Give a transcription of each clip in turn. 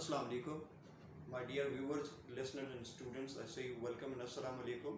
Assalamu alaikum. My dear viewers, listeners and students, I say welcome and Assalamu alaikum.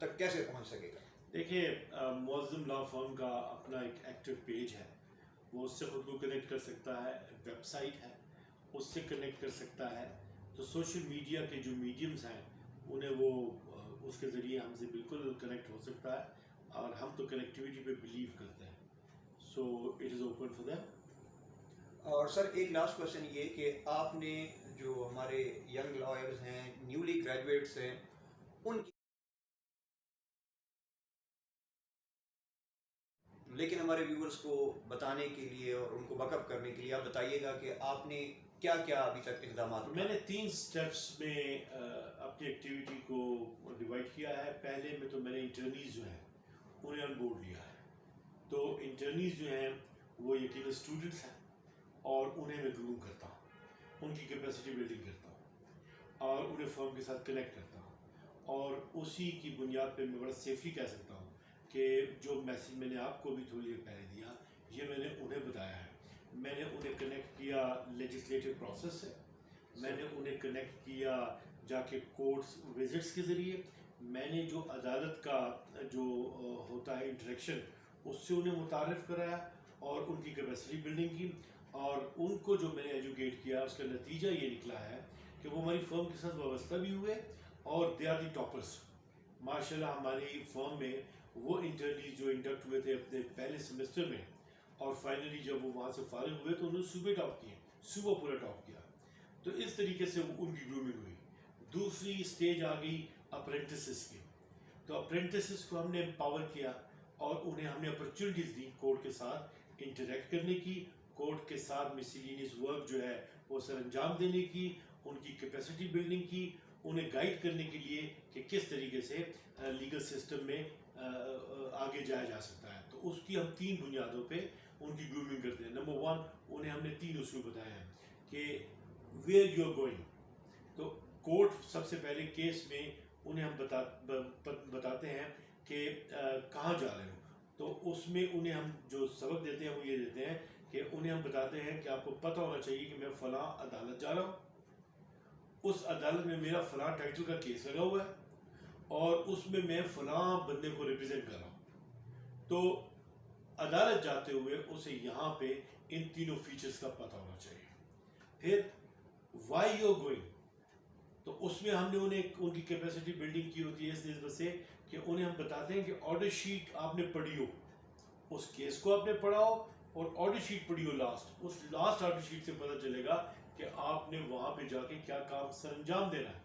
تک کیسے پہنچ سکے گا؟ دیکھیے معظم لا فرم کا اپنا ایک ایکٹیو پیج ہے، وہ اس سے خود کو کنیکٹ کر سکتا ہے، ویب سائٹ ہے اس سے کنیکٹ کر سکتا ہے، تو سوشل میڈیا کے جو میڈیمز ہیں انہیں وہ اس کے ذریعے ہم سے بالکل کنیکٹ ہو سکتا ہے، اور ہم تو کنیکٹیوٹی پہ بلیو کرتے ہیں، so it is open for them. اور سر ایک لاسٹ کوشچن یہ کہ آپ نے جو ہمارے ینگ لائرز ہیں، نیولی گریجویٹس ہیں، ان کی لیکن ہمارے ویورز کو بتانے کے لیے اور ان کو بیک اپ کرنے کے لیے آپ بتائیے گا کہ آپ نے کیا کیا ابھی تک اقدامات میں نے 3 سٹیپس میں اپنی ایکٹیویٹی کو ڈیوائڈ کیا ہے۔ پہلے میں تو میں نے انٹرنیز جو ہیں انہیں آن بورڈ لیا ہے، تو انٹرنیز جو ہیں وہ یقیناً اسٹوڈنٹس ہیں، اور انہیں میں گروم کرتا ہوں، ان کی کیپیسٹی بلڈنگ کرتا ہوں، اور انہیں فرم کے ساتھ کنیکٹ کرتا ہوں، اور اسی کی بنیاد پہ میں بڑا سیفلی کہہ سکتا ہوں کہ جو میسیج میں نے آپ کو بھی تھوڑی دیر پہلے دیا، یہ میں نے انہیں بتایا ہے۔ میں نے انہیں کنیکٹ کیا لیجسلیٹو پروسیس سے، میں نے انہیں کنیکٹ کیا جا کے کورٹس وزٹس کے ذریعے، میں نے جو عدالت کا جو ہوتا ہے انٹریکشن اس سے انہیں متعارف کرایا اور ان کی کیپیسٹی بلڈنگ کی، اور ان کو جو میں نے ایجوکیٹ کیا اس کا نتیجہ یہ نکلا ہے کہ وہ ہماری فرم کے ساتھ وابستہ بھی ہوئے، اور دے آر دی ٹاپرس۔ ماشاءاللہ ہماری فرم میں وہ انٹرنیز جو انڈکٹ ہوئے تھے اپنے پہلے سیمسٹر میں، اور فائنلی جب وہ وہاں سے فارغ ہوئے تو انہوں نے صوبے ٹاپ کیے، صوبہ پورا ٹاپ کیا، تو اس طریقے سے ان کی گرومنگ ہوئی۔ دوسری سٹیج آ گئی اپرینٹسز کی، تو اپرینٹسز کو ہم نے امپاور کیا، اور انہیں ہم نے اپرچونیٹیز دی کورٹ کے ساتھ انٹریکٹ کرنے کی، کورٹ کے ساتھ مسیلینیس ورک جو ہے وہ سر انجام دینے کی، ان کی کیپیسٹی بلڈنگ کی، انہیں گائیڈ کرنے کے لیے کہ کس طریقے سے لیگل سسٹم میں آگے جایا جا سکتا ہے۔ تو اس کی ہم 3 بنیادوں پہ ان کی گرومنگ کرتے ہیں۔ نمبر 1، انہیں ہم نے 3 اصول بتائے ہیں کہ ویئر یو آر گوئنگ، تو کورٹ سب سے پہلے کیس میں انہیں ہم بتاتے ہیں کہ کہاں جا رہے ہو، تو اس میں انہیں ہم جو سبق دیتے ہیں وہ یہ دیتے ہیں کہ انہیں ہم بتاتے ہیں کہ آپ کو پتہ ہونا چاہیے کہ میں فلاں عدالت جا رہا ہوں، اس عدالت میں میرا فلاں ٹائٹل کا کیس لگا ہوا ہے، اور اس میں میں فلاں بندے کو ریپرزینٹ کر رہا ہوں، تو عدالت جاتے ہوئے اسے یہاں پہ ان تینوں فیچرز کا پتہ ہونا چاہیے۔ پھر وائی یو گوئنگ، تو اس میں ہم نے انہیں ان کی کیپیسٹی بلڈنگ کی ہوتی ہے اس نسبت سے کہ انہیں ہم بتاتے ہیں کہ آرڈر شیٹ آپ نے پڑھی ہو، اس کیس کو آپ نے پڑھا ہو اور آرڈر شیٹ پڑھی ہو، اس لاسٹ آرڈر شیٹ سے پتہ چلے گا کہ آپ نے وہاں پہ جا کے کیا کام سر انجام دینا ہے۔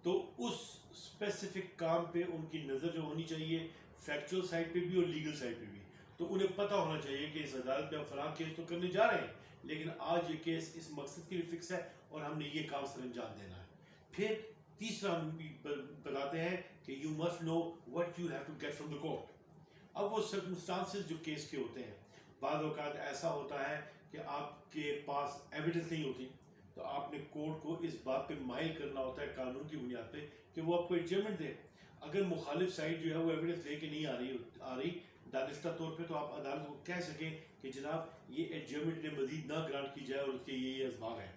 تو اس اسپیسیفک کام پہ ان کی نظر جو ہونی چاہیے، فیکچوئل سائڈ پہ بھی اور لیگل سائڈ پہ بھی، تو انہیں پتہ ہونا چاہیے کہ اس عدالت میں ہم فلاں کیس تو کرنے جا رہے ہیں، لیکن آج یہ کیس اس مقصد کے لیے فکس ہے اور ہم نے یہ کام سر انجام دینا ہے۔ پھر تیسرا ہم بتاتے ہیں کہ you must know what you have to get from the court. اب وہ سرکمسٹانسز جو کیس کے ہوتے ہیں، بعض اوقات ایسا ہوتا ہے کہ آپ کے پاس ایویڈنس نہیں ہوتی، تو آپ نے کورٹ کو اس بات پہ مائل کرنا ہوتا ہے قانون کی بنیاد پہ کہ وہ آپ کو ایڈجمنٹ دے۔ اگر مخالف سائڈ جو ہے وہ ایویڈنس لے کے نہیں آ رہی دانستہ طور پہ، تو آپ عدالت کو کہہ سکیں کہ جناب یہ ایڈجمنٹ نے مزید نہ گرانٹ کی جائے اور اس کے یہ اسباب ہیں۔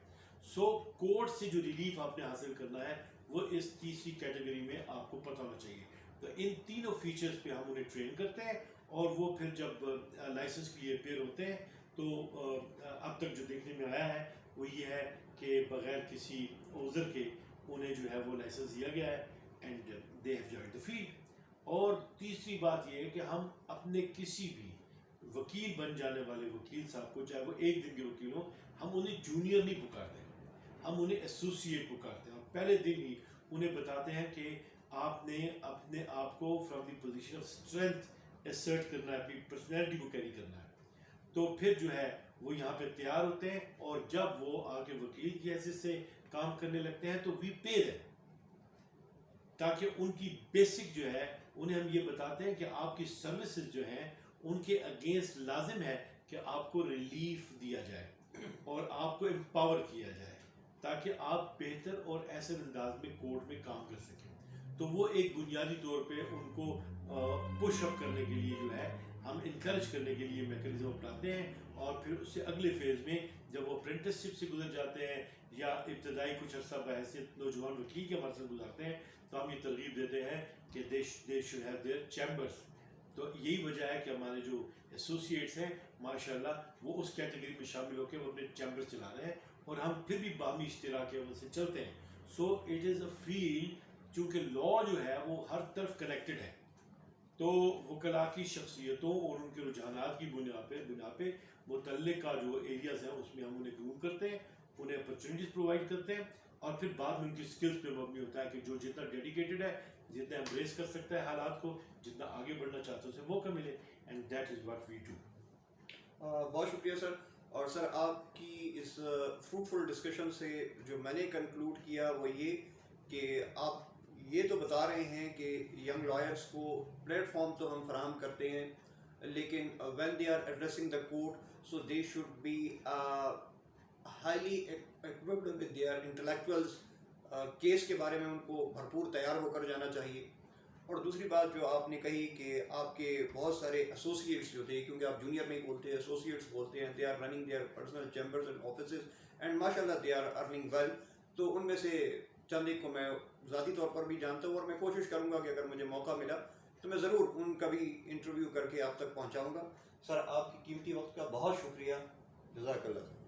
سو کورٹ سے جو ریلیف آپ نے حاصل کرنا ہے وہ اس تیسری کیٹیگری میں آپ کو پتہ ہونا چاہیے۔ تو ان تینوں فیچرز پہ ہم انہیں ٹرین کرتے ہیں، اور وہ پھر جب لائسنس کے لیے اپیئر ہوتے ہیں تو اب تک جو دیکھنے میں آیا ہے وہ یہ ہے کہ بغیر کسی عذر کے انہیں جو ہے وہ لائسنس دیا گیا ہے، and they have joined the field. اور تیسری بات یہ ہے کہ ہم اپنے کسی بھی وکیل بن جانے والے وکیل صاحب کو، چاہے وہ 1 دن کے وکیل ہوں، ہم انہیں جونیئر نہیں پکارتے، ہم انہیں ایسوسیٹ پکارتے ہیں، اور پہلے دن ہی انہیں بتاتے ہیں کہ آپ نے اپنے آپ کو from the position of strength assert کرنا ہے، اپنی پرسنالٹی کو کیری کرنا ہے۔ تو پھر جو ہے وہ یہاں پہ تیار ہوتے ہیں، اور جب وہ آگے وکیل کی حیثیت سے کام کرنے لگتے ہیں تو وی پے دیم، تاکہ ان کی بیسک جو ہے انہیں ہم یہ بتاتے ہیں کہ آپ کی سروسز جو ہیں ان کے اگینسٹ لازم ہے کہ آپ کو ریلیف دیا جائے اور آپ کو امپاور کیا جائے، تاکہ آپ بہتر اور احسن انداز میں کورٹ میں کام کر سکیں۔ تو وہ ایک بنیادی طور پہ ان کو پش اپ کرنے کے لیے جو ہے ہم انکریج کرنے کے لیے میکنزم اپناتے ہیں، اور پھر اس سے اگلے فیز میں جب وہ اپرینٹسشپ سے گزر جاتے ہیں یا ابتدائی کچھ عرصہ بحیثیت نوجوان وکیل کے ہمارے ساتھ گزارتے ہیں تو ہم یہ ترغیب دیتے ہیں کہ they should have their chambers. تو یہی وجہ ہے کہ ہمارے جو ایسوسیٹس ہیں ماشاءاللہ وہ اس کیٹیگری میں شامل ہو کے وہ اپنے چیمبر چلا رہے ہیں اور ہم پھر بھی باہمی اشتراک کے عمل سے چلتے ہیں. So it is a field چونکہ لا جو ہے وہ ہر طرف کنیکٹڈ ہے تو وکلاء کی شخصیتوں اور ان کے رجحانات کی بنا پہ متعلقہ جو ایریاز ہیں اس میں ہم انہیں گروم کرتے ہیں, انہیں اپرچونیٹیز پرووائڈ کرتے ہیں اور پھر بعد میں ان کی سکلز پہ مبنی ہوتا ہے کہ جو جتنا ڈیڈیکیٹڈ ہے, جتنا ایمبریس کر سکتا ہے حالات کو, جتنا آگے بڑھنا چاہتا ہے اسے موقع ملے. And that is what we do. بہت شکریہ سر. اور سر آپ کی اس فروٹفل ڈسکشن سے جو میں نے کنکلوڈ کیا وہ یہ کہ آپ یہ تو بتا رہے ہیں کہ ینگ لائرس کو پلیٹ فارم تو ہم فراہم کرتے ہیں لیکن when they are addressing the court so they should be highly equipped with their intellectuals. Case کے بارے میں ان کو بھرپور تیار ہو کر جانا چاہیے. اور دوسری بات جو آپ نے کہی کہ آپ کے بہت سارے ایسوسیٹس جو تھے, کیونکہ آپ جونیئر نہیں بولتے ہیں ایسوسیٹس بولتے ہیں, they are running their personal chambers and offices and ماشاء اللہ دے آر ارننگ ویل. تو ان میں سے چند ایک کو میں ذاتی طور پر بھی جانتا ہوں اور میں کوشش کروں گا کہ اگر مجھے موقع ملا تو میں ضرور ان کا بھی انٹرویو کر کے آپ تک پہنچاؤں گا. سر آپ کی قیمتی وقت کا بہت شکریہ. جزاک اللہ.